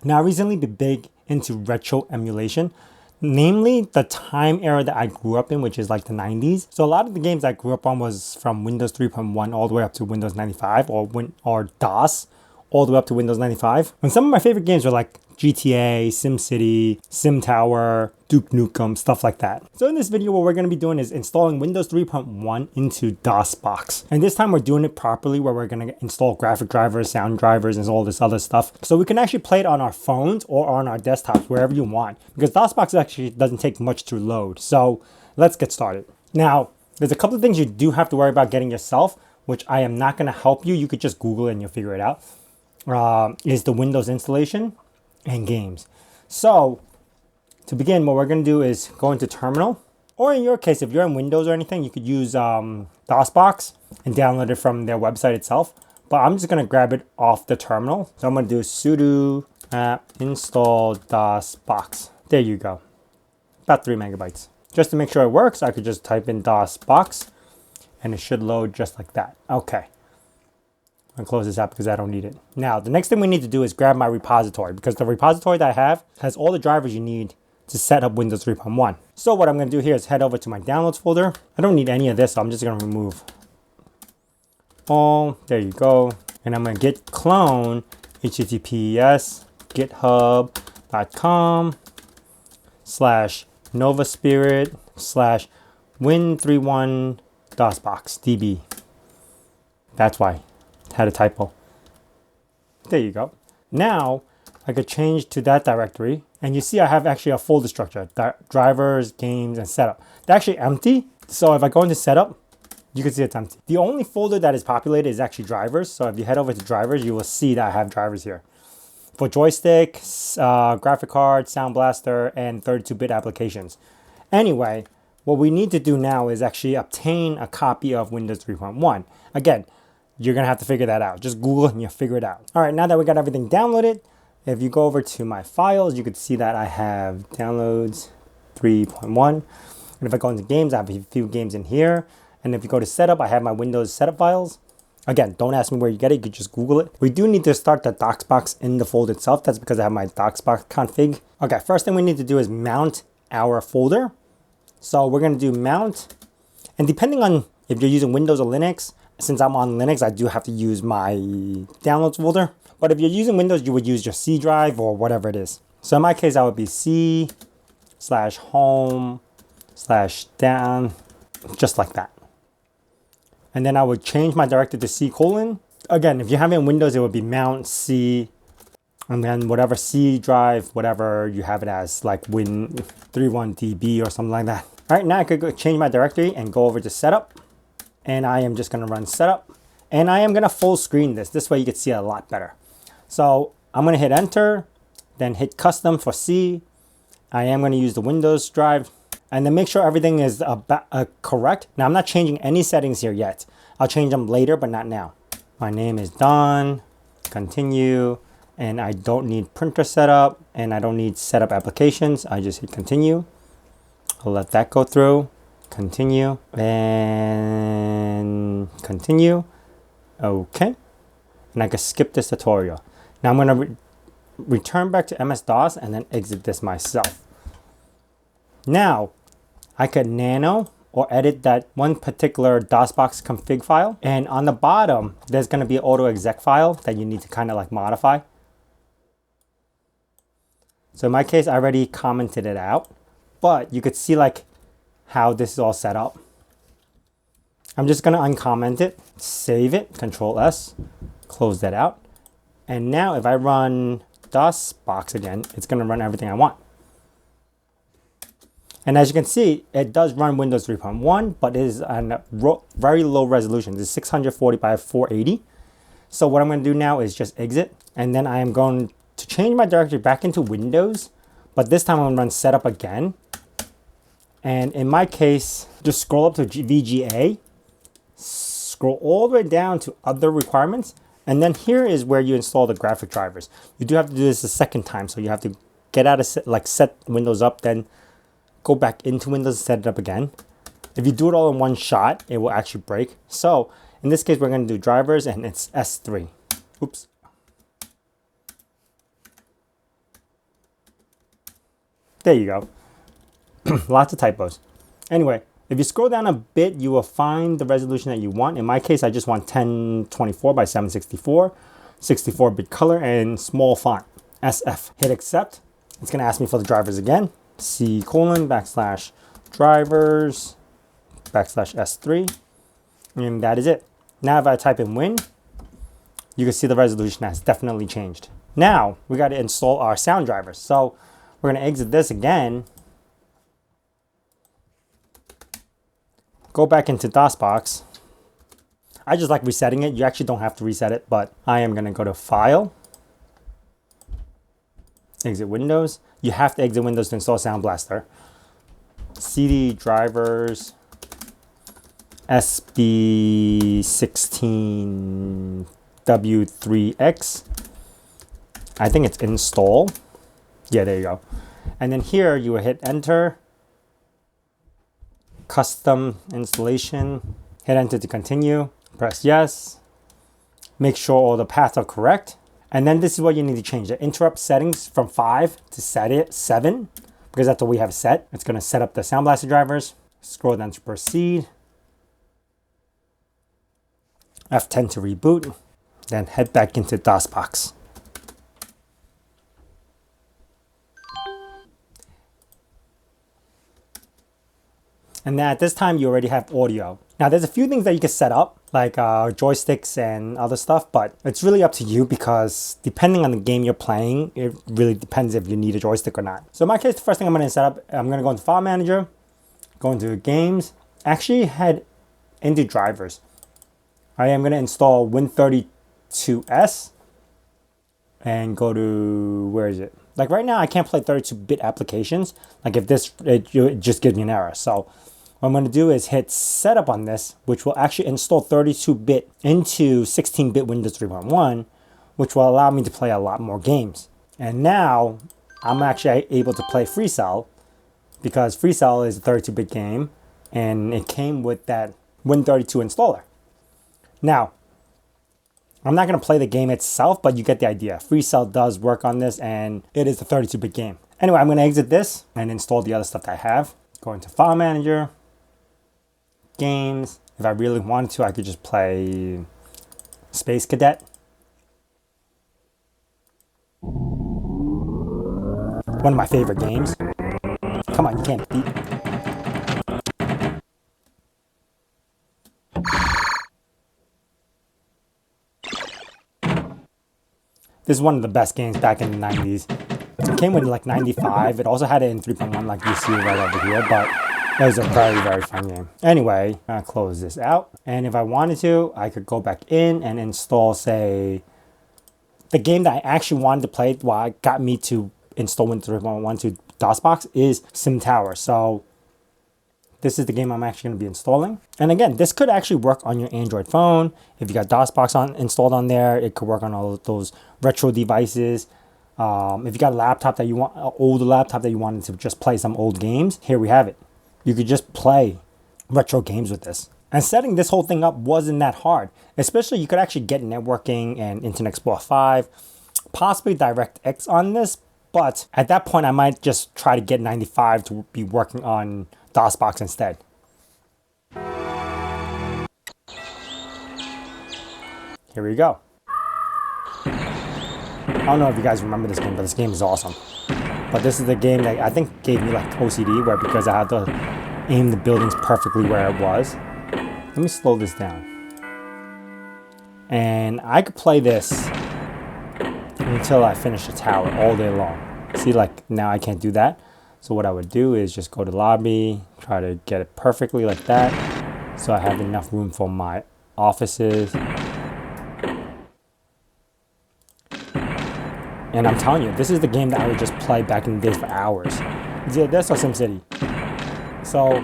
Now, I recently been big into retro emulation, namely the time era that I grew up in, which is like the 90s. So a lot of the games I grew up on was from Windows 3.1 all the way up to Windows 95 or DOS all the way up to Windows 95. And some of my favorite games were like GTA, SimCity, SimTower, Duke Nukem, stuff like that. So in this video, what we're going to be doing is installing Windows 3.1 into DOSBox. And this time we're doing it properly, where we're going to install graphic drivers, sound drivers, and all this other stuff. So we can actually play it on our phones or on our desktops, wherever you want, because DOSBox actually doesn't take much to load. So let's get started. Now, there's a couple of things you do have to worry about getting yourself, which I am not going to help you. You could just Google it and you'll figure it out. Is the Windows installation and games. So to begin, what we're going to do is go into terminal, or in your case, if you're in Windows or anything, you could use DOSBox and download it from their website itself. But I'm just going to grab it off the terminal. So I'm going to do sudo apt install DOSBox. There you go. About 3 megabytes. Just to make sure it works, I could just type in DOSBox and it should load just like that. Okay. I'm going to close this out because I don't need it. Now, the next thing we need to do is grab my repository, because the repository that I have has all the drivers you need to set up Windows 3.1. So what I'm going to do here is head over to my downloads folder. I don't need any of this, so I'm just going to remove all. There you go. And I'm going to git clone https github.com/novaspirit/win31 DOSBox db. That's why. Had a typo. There you go. Now I could change to that directory, and you see I have actually a folder structure: drivers, games, and setup. They're actually empty. So if I go into setup, you can see it's empty. The only folder that is populated is actually drivers. So if you head over to drivers, you will see that I have drivers here for joystick, graphic card, Sound Blaster, and 32-bit applications. Anyway, what we need to do now is actually obtain a copy of Windows 3.1. Again, you're going to have to figure that out. Just Google it and you'll figure it out. All right, now that we got everything downloaded, if you go over to my files, you can see that I have downloads 3.1. And if I go into games, I have a few games in here. And if you go to setup, I have my Windows setup files. Again, don't ask me where you get it. You can just Google it. We do need to start the DOSBox in the folder itself. That's because I have my DOSBox config. Okay, first thing we need to do is mount our folder. So we're going to do mount. And depending on if you're using Windows or Linux, since I'm on Linux, I do have to use my downloads folder. But if you're using Windows, you would use your C drive or whatever it is. So in my case, I would be C/home/down, just like that. And then I would change my directory to C:. Again, if you have it in Windows, it would be mount C, and then whatever C drive, whatever you have it as, like Win31 DB or something like that. All right, now I could go change my directory and go over to setup. And I am just going to run setup, and I am going to full screen this. This way you can see it a lot better. So I'm going to hit enter, then hit custom for C. I am going to use the Windows drive, and then make sure everything is correct. Now I'm not changing any settings here yet. I'll change them later, but not now. My name is Don, continue, and I don't need printer setup, and I don't need setup applications. I just hit continue. I'll let that go through. Continue and continue. Okay. And I can skip this tutorial. Now I'm going to return back to MS-DOS and then exit this myself. Now I could nano or edit that one particular DOSBox config file. And on the bottom, there's going to be an auto exec file that you need to kind of like modify. So in my case, I already commented it out, but you could see like how this is all set up. I'm just going to uncomment it, save it, Control S, close that out. And now if I run DOSBox again, it's going to run everything I want. And as you can see, it does run Windows 3.1, but it is a very low resolution. It's 640 by 480. So what I'm going to do now is just exit. And then I am going to change my directory back into Windows. But this time I'm going to run setup again. And in my case, just scroll up to VGA. Scroll all the way down to other requirements. And then here is where you install the graphic drivers. You do have to do this a second time. So you have to get out of set Windows up, then go back into Windows and set it up again. If you do it all in one shot, it will actually break. So in this case, we're going to do drivers and it's S3. Oops. There you go. Lots of typos. Anyway, if you scroll down a bit, you will find the resolution that you want. In my case, I just want 1024 by 764, 64-bit color, and small font, SF. Hit accept. It's going to ask me for the drivers again. C:\drivers /S3. And that is it. Now if I type in win, you can see the resolution has definitely changed. Now we got to install our sound drivers. So we're going to exit this again. Go back into DOSBox. I just like resetting it. You actually don't have to reset it, but I am going to go to File, exit Windows. You have to exit Windows to install Sound Blaster. CD drivers SB16W3X. I think it's install. Yeah, there you go. And then here you will hit enter. Custom installation. Hit enter to continue. Press yes. Make sure all the paths are correct. And then this is what you need to change. The interrupt settings from 5 to set it 7, because that's what we have set. It's going to set up the Sound Blaster drivers. Scroll down to proceed. F10 to reboot. Then head back into DOSBox. And then at this time, you already have audio. Now, there's a few things that you can set up, like joysticks and other stuff, but it's really up to you because depending on the game you're playing, it really depends if you need a joystick or not. So in my case, the first thing I'm going to set up, I'm going to go into File Manager, go into Games, actually head into Drivers. I am going to install Win32s and go to, where is it? Like right now, I can't play 32-bit applications. Like if this, it just gives me an error. So what I'm going to do is hit setup on this, which will actually install 32-bit into 16-bit Windows 3.1, which will allow me to play a lot more games. And now I'm actually able to play FreeCell because FreeCell is a 32-bit game and it came with that Win32 installer. Now, I'm not going to play the game itself, but you get the idea. FreeCell does work on this and it is a 32-bit game. Anyway, I'm going to exit this and install the other stuff that I have. Go into File Manager, Games. If I really wanted to, I could just play Space Cadet. One of my favorite games. Come on, you can't beat. This is one of the best games back in the 90s. It came with like 95. It also had it in 3.1 like you see right over here, but it was a very, very fun game. Anyway, I'm gonna close this out. And if I wanted to, I could go back in and install, say, the game that I actually wanted to play, what got me to install Windows 3.1 to DOSBox is Sim Tower. So this is the game I'm actually going to be installing. And again, this could actually work on your Android phone. If you got DOSBox installed on there, it could work on all of those retro devices. If you got a laptop that you want, an older laptop that you wanted to just play some old games, here we have it. You could just play retro games with this. And setting this whole thing up wasn't that hard. Especially you could actually get networking and Internet Explorer 5, possibly DirectX on this. But at that point, I might just try to get 95 to be working on DOSBox instead. Here we go. I don't know if you guys remember this game, but this game is awesome. But this is the game that I think gave me like OCD, where because I had to aim the buildings perfectly where it was. Let me slow this down. And I could play this until I finish the tower all day long. See, like now I can't do that. So what I would do is just go to lobby, try to get it perfectly like that, so I have enough room for my offices. And I'm telling you, this is the game that I would just play back in the days for hours. It's either this or SimCity. So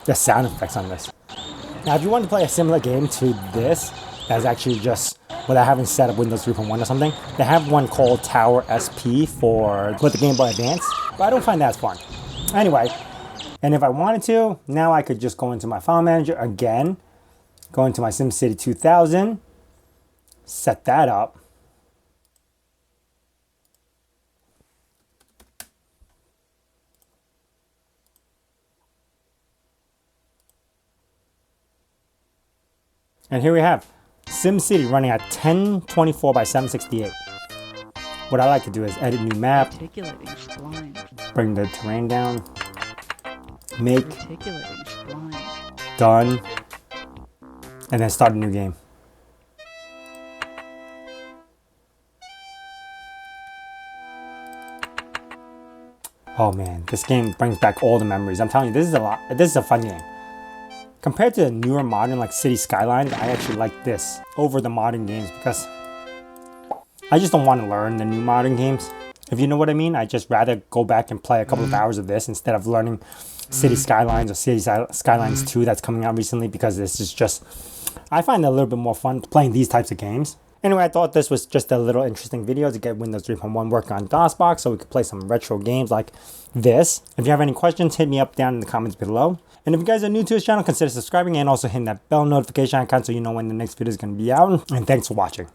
the sound effects on this. Now, if you want to play a similar game to this, that's actually just without having set up Windows 3.1 or something, they have one called Tower SP with the Game Boy Advance, but I don't find that as fun. Anyway, and if I wanted to, now I could just go into my File Manager again, Go into my SimCity 2000, set that up. And here we have SimCity running at 1024 by 768. What I like to do is edit new map, bring the terrain down, make, done, and then start a new game. Oh man, this game brings back all the memories. I'm telling you, this is a fun game. Compared to the newer modern like City Skylines, I actually like this over the modern games because I just don't want to learn the new modern games. If you know what I mean, I just rather go back and play a couple of hours of this instead of learning City Skylines or City Skylines 2 that's coming out recently, because this is just, I find it a little bit more fun playing these types of games. Anyway, I thought this was just a little interesting video to get Windows 3.1 working on DOSBox so we could play some retro games like this. If you have any questions, hit me up down in the comments below. And if you guys are new to this channel, consider subscribing and also hitting that bell notification icon so you know when the next video is going to be out. And thanks for watching.